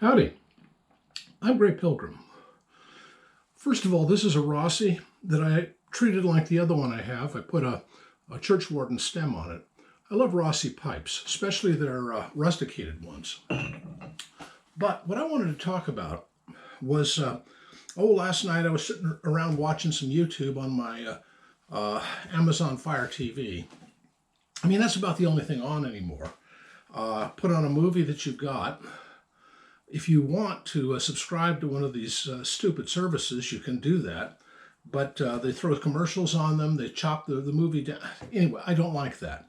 Howdy, I'm Grey Pilgrim. First of all, this is a Rossi that I treated like the other one I have. I put a churchwarden stem on it. I love Rossi pipes, especially their rusticated ones. But what I wanted to talk about was, last night I was sitting around watching some YouTube on my Amazon Fire TV. I mean, that's about the only thing on anymore. Put on a movie that you've got. If you want to subscribe to one of these stupid services, you can do that. But they throw commercials on them. They chop the movie down. Anyway, I don't like that.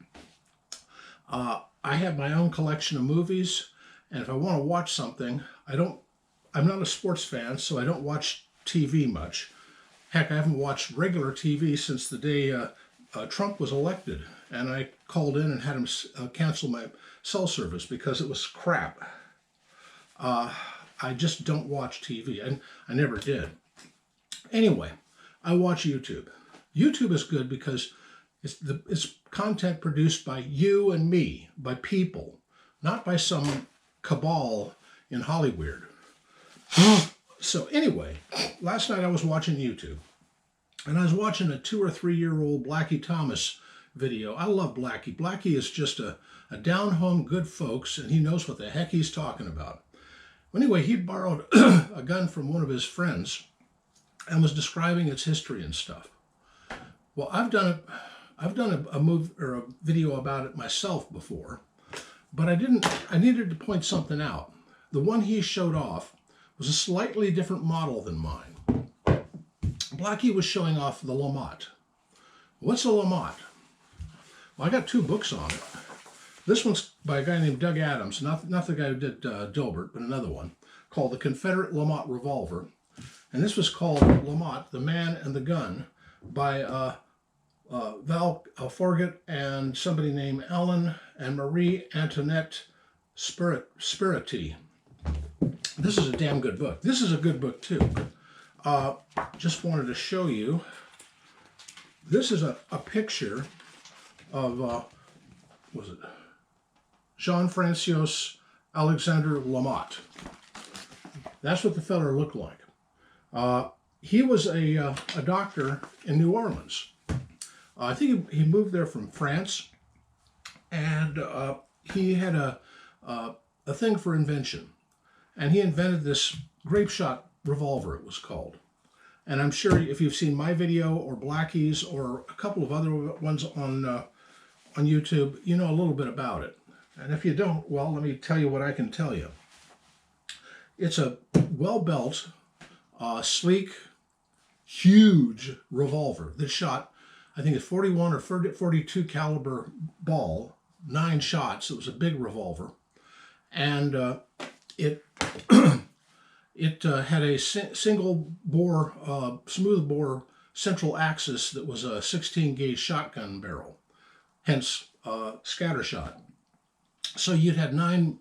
I have my own collection of movies, and if I want to watch something, I'm not a sports fan, so I don't watch TV much. Heck, I haven't watched regular TV since the day Trump was elected, and I called in and had him cancel my cell service because it was crap. I just don't watch TV, and I never did. Anyway, I watch YouTube. YouTube is good because it's content produced by you and me, by people, not by some cabal in Hollywood. So anyway, last night I was watching YouTube, and I was watching a 2 or 3 year old Blackie Thomas video. I love Blackie. Blackie is just a down-home good folks, and he knows what the heck he's talking about. Anyway, he borrowed a gun from one of his friends and was describing its history and stuff. Well, I've done a move or a video about it myself before, but I needed to point something out. The one he showed off was a slightly different model than mine. Blackie was showing off the LeMat. What's a LeMat? Well, I got 2 books on it. This one's by a guy named Doug Adams, not the guy who did Dilbert, but another one, called The Confederate LeMat Revolver. And this was called LeMat, The Man and the Gun, by Val Forget and somebody named Ellen and Marie Antoinette Spiriti. This is a damn good book. This is a good book, too. Just wanted to show you. This is a picture of, Jean-François Alexander LeMat. That's what the feller looked like. He was a doctor in New Orleans. I think he moved there from France, and he had a thing for invention. And he invented this Grapeshot revolver, it was called. And I'm sure if you've seen my video or Blackie's or a couple of other ones on YouTube, you know a little bit about it. And if you don't, well, let me tell you what I can tell you. It's a well-built, sleek, huge revolver that shot, I think, a 41 or 42 caliber ball, 9 shots. It was a big revolver. And it had a single bore, smooth bore central axis that was a 16 gauge shotgun barrel, hence scatter shot. So you'd have 9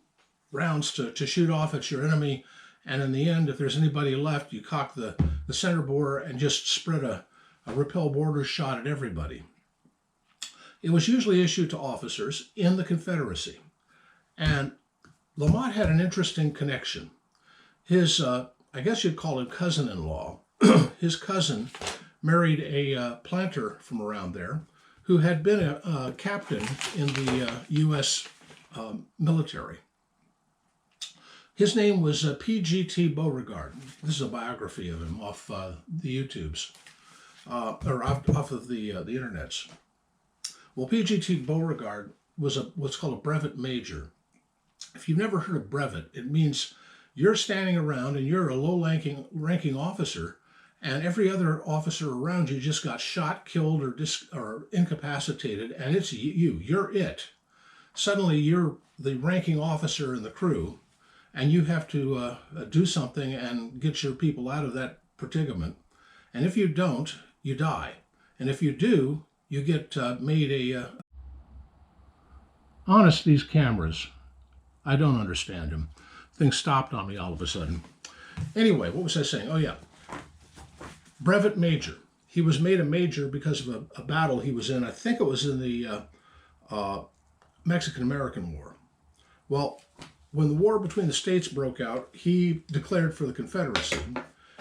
rounds to shoot off at your enemy, and in the end, if there's anybody left, you cock the center bore and just spread a repel border shot at everybody. It was usually issued to officers in the Confederacy. And LeMat had an interesting connection. His, I guess you'd call him cousin-in-law, his cousin married a planter from around there who had been a captain in the U.S. Military. His name was P.G.T. Beauregard. This is a biography of him off the YouTubes, or off of the internets. Well, P.G.T. Beauregard was what's called a brevet major. If you've never heard of brevet, it means you're standing around and you're a low-ranking officer, and every other officer around you just got shot, killed, or incapacitated, and it's you. You're it. Suddenly, you're the ranking officer in the crew, and you have to do something and get your people out of that predicament. And if you don't, you die. And if you do, you get made a... Honest, these cameras, I don't understand them. Things stopped on me all of a sudden. Anyway, what was I saying? Oh, yeah. Brevet major. He was made a major because of a battle he was in. I think it was in the Mexican-American War. Well, when the war between the states broke out, he declared for the Confederacy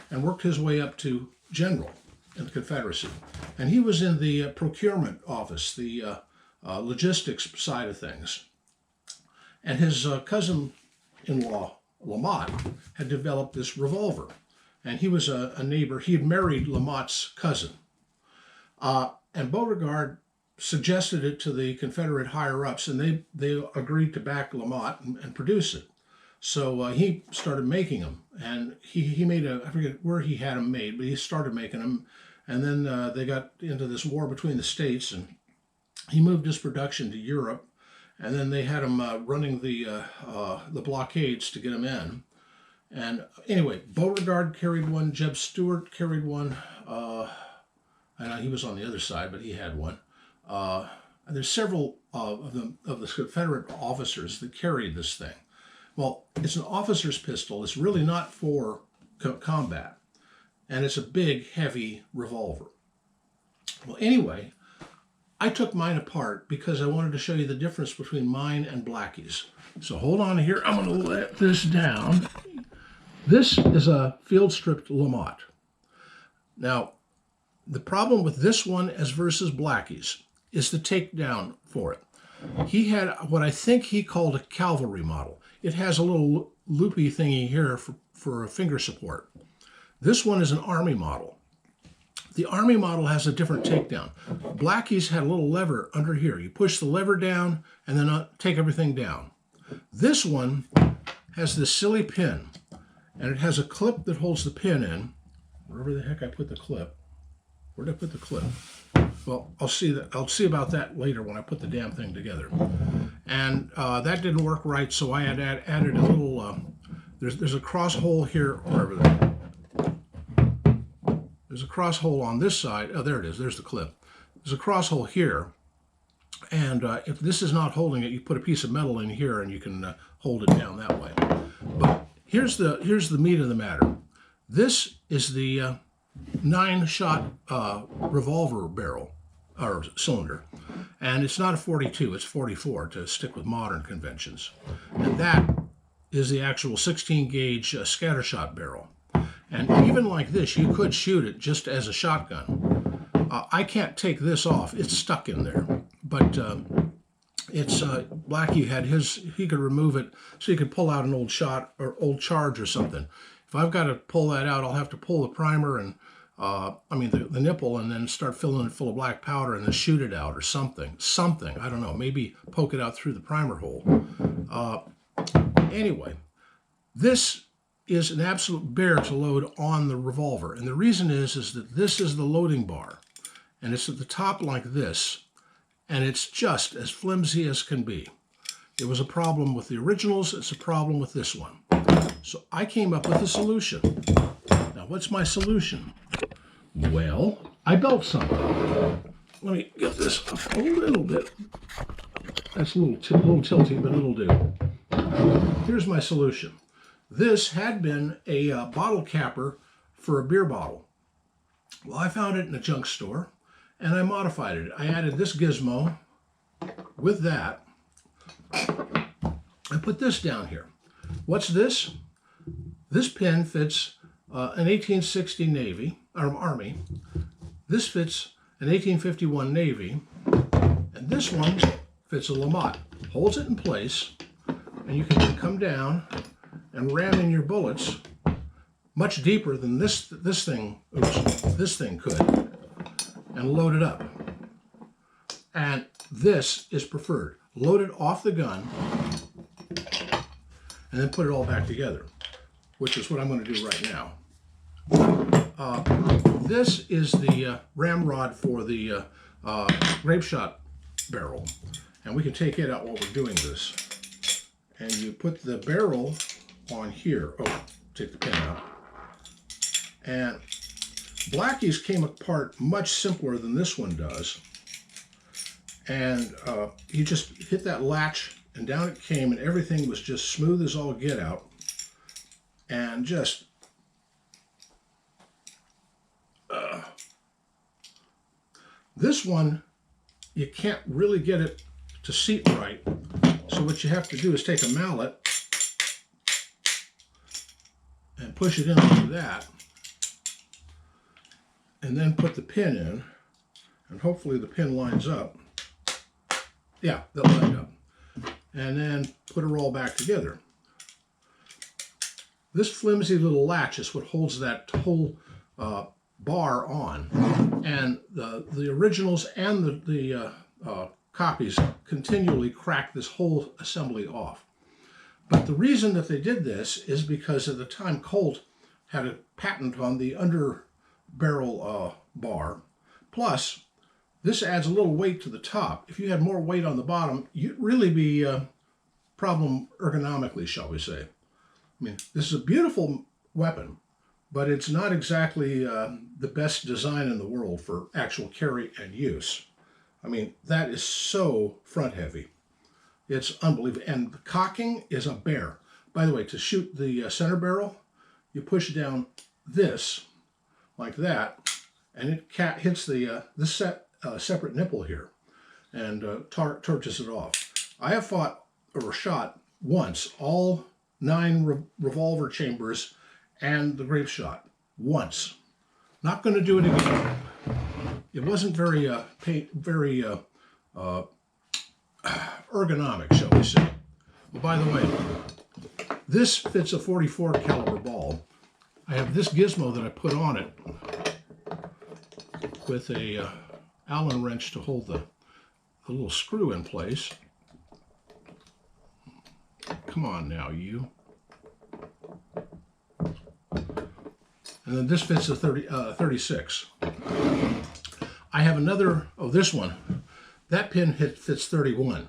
and worked his way up to general in the Confederacy. And he was in the procurement office, the logistics side of things. And his cousin-in-law, LeMat, had developed this revolver. And he was a neighbor. He had married LeMat's cousin. And Beauregard suggested it to the Confederate higher-ups, and they agreed to back LeMat and produce it. So he started making them, and he made I forget where he had them made, but he started making them. And then they got into this war between the states, and he moved his production to Europe, and then they had him running the blockades to get them in. And anyway, Beauregard carried one, Jeb Stuart carried one. I know he was on the other side, but he had one. And there's several of the Confederate officers that carried this thing. Well, it's an officer's pistol. It's really not for combat. And it's a big, heavy revolver. Well, anyway, I took mine apart because I wanted to show you the difference between mine and Blackie's. So hold on here. I'm going to let this down. This is a field-stripped LeMat. Now, the problem with this one as versus Blackie's is the takedown for it. He had what I think he called a cavalry model. It has a little loopy thingy here for a finger support. This one is an army model. The army model has a different takedown. Blackie's had a little lever under here. You push the lever down and then take everything down. This one has this silly pin, and it has a clip that holds the pin in. Wherever the heck I put the clip. Where did I put the clip? Well, I'll see about that later when I put the damn thing together. And that didn't work right, so I had added a little. There's a cross hole here, wherever there. There's a cross hole on this side. Oh, there it is. There's the clip. There's a cross hole here, and if this is not holding it, you put a piece of metal in here, and you can hold it down that way. But here's the meat of the matter. This is the 9-shot revolver barrel or cylinder, and it's not a 42, it's 44 to stick with modern conventions. And that is the actual 16 gauge scattershot barrel. And even like this, you could shoot it just as a shotgun. I can't take this off, it's stuck in there. But it's Blackie had he could remove it so he could pull out an old shot or old charge or something. If I've got to pull that out, I'll have to pull the primer and the nipple, and then start filling it full of black powder and then shoot it out or something. I don't know, maybe poke it out through the primer hole. Anyway, this is an absolute bear to load on the revolver. And the reason is that this is the loading bar. And it's at the top like this. And it's just as flimsy as can be. It was a problem with the originals. It's a problem with this one. So I came up with a solution. Now, what's my solution? Well, I built something. Let me get this up a little bit. That's a little tilty, but it'll do. Here's my solution. This had been a bottle capper for a beer bottle. Well, I found it in a junk store, and I modified it. I added this gizmo with that. I put this down here. What's this? This pin fits an 1860 Navy, or Army. This fits an 1851 Navy. And this one fits a LeMat. Holds it in place, and you can come down and ram in your bullets much deeper than this thing could, and load it up. And this is preferred. Load it off the gun and then put it all back together, which is what I'm going to do right now. This is the ramrod for the Grapeshot barrel, and we can take it out while we're doing this. And you put the barrel on here. Oh, take the pin out. And Blackie's came apart much simpler than this one does. And you just hit that latch, and down it came, and everything was just smooth as all get out. And just this one, you can't really get it to seat right. So what you have to do is take a mallet push it in like that, and then put the pin in, and hopefully the pin lines up. Yeah, that lined up. And then put it all back together. This flimsy little latch is what holds that whole bar on. And the originals and the copies continually crack this whole assembly off. But the reason that they did this is because at the time Colt had a patent on the under barrel bar. Plus, this adds a little weight to the top. If you had more weight on the bottom, you'd really be a problem ergonomically, shall we say. I mean, this is a beautiful weapon, but it's not exactly the best design in the world for actual carry and use. I mean, that is so front heavy. It's unbelievable. And the cocking is a bear. By the way, to shoot the center barrel, you push down this like that, and it hits the this separate nipple here and torches it off. I have fought or shot once all 9 revolver chambers and the Grapeshot once. Not going to do it again. It wasn't very ergonomic, shall we say. Well, by the way, this fits a 44 caliber ball. I have this gizmo that I put on it with a Allen wrench to hold the little screw in place. Come on now, you. And then this fits a 36. I have another, this one. That pin fits 31.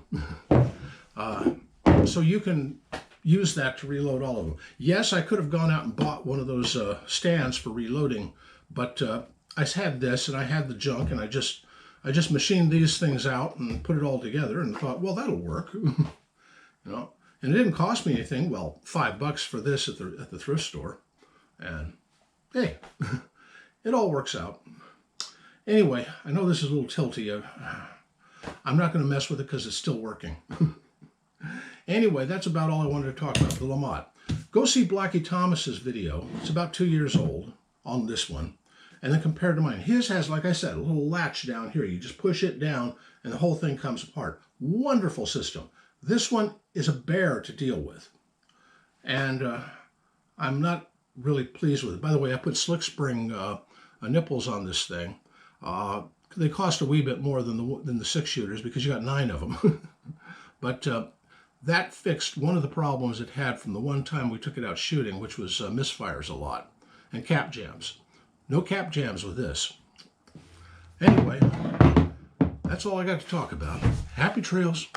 So you can use that to reload all of them. Yes, I could have gone out and bought one of those stands for reloading, but I had this and I had the junk, and I just machined these things out and put it all together and thought, well, that'll work. You know, and it didn't cost me anything. Well, $5 for this at the thrift store, and hey, it all works out. Anyway, I know this is a little tilty. I'm not going to mess with it because it's still working. Anyway, that's about all I wanted to talk about, the LeMat. Go see Blackie Thomas's video. It's about 2 years old on this one. And then compare it to mine. His has, like I said, a little latch down here. You just push it down and the whole thing comes apart. Wonderful system. This one is a bear to deal with. And I'm not really pleased with it. By the way, I put slick spring nipples on this thing. They cost a wee bit more than the 6-shooters because you got 9 of them. But that fixed one of the problems it had from the one time we took it out shooting, which was misfires a lot and cap jams. No cap jams with this. Anyway, that's all I got to talk about. Happy trails.